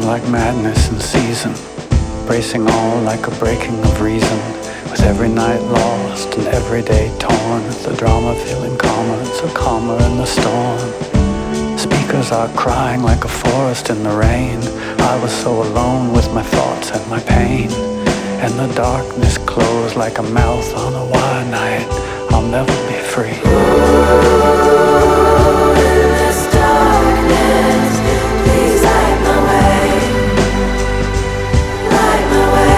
Like madness in season, bracing all like a breaking of reason, with every night lost and every day torn, the drama feeling calmer, so calmer in the storm. Speakers are crying like a forest in the rain. I was so alone with my thoughts and my pain, and the darkness closed like a mouth on a wild night. I'll never be free. In this darkness, please light my way. Light my way.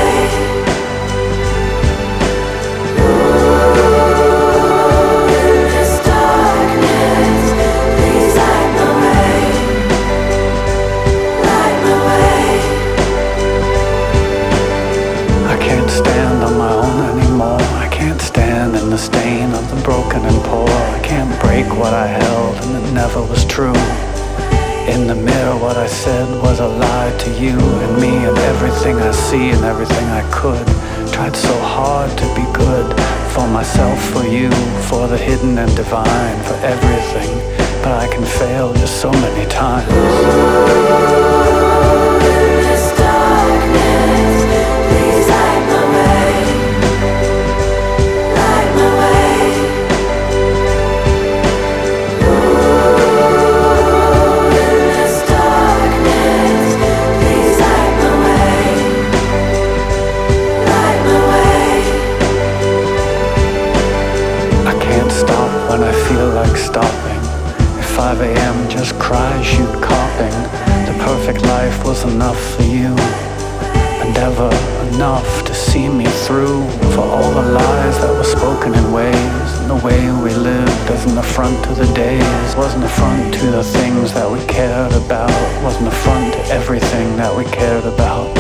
In this darkness, please light my way. Light my way. I can't stand on my own anymore. I can't stand in the stain of the broken and poor. I can't break what I held and it never was true. In the mirror what I said was a lie to you and me and everything I see and everything I could. Tried so hard to be good for myself, for you, for the hidden and divine, for everything. But I can fail just so many times. In this darkness, please light my way. Light my way. In this darkness, please light my way. Light my way. I can't stop when I feel like stopping. At 5 a.m. just cries you coughing. The perfect life was enough for you, but never enough to see me through. For all the lies that were spoken in ways, and the way we lived as an affront to the days. Wasn't a front to the things that we cared about. Wasn't a front to everything that we cared about.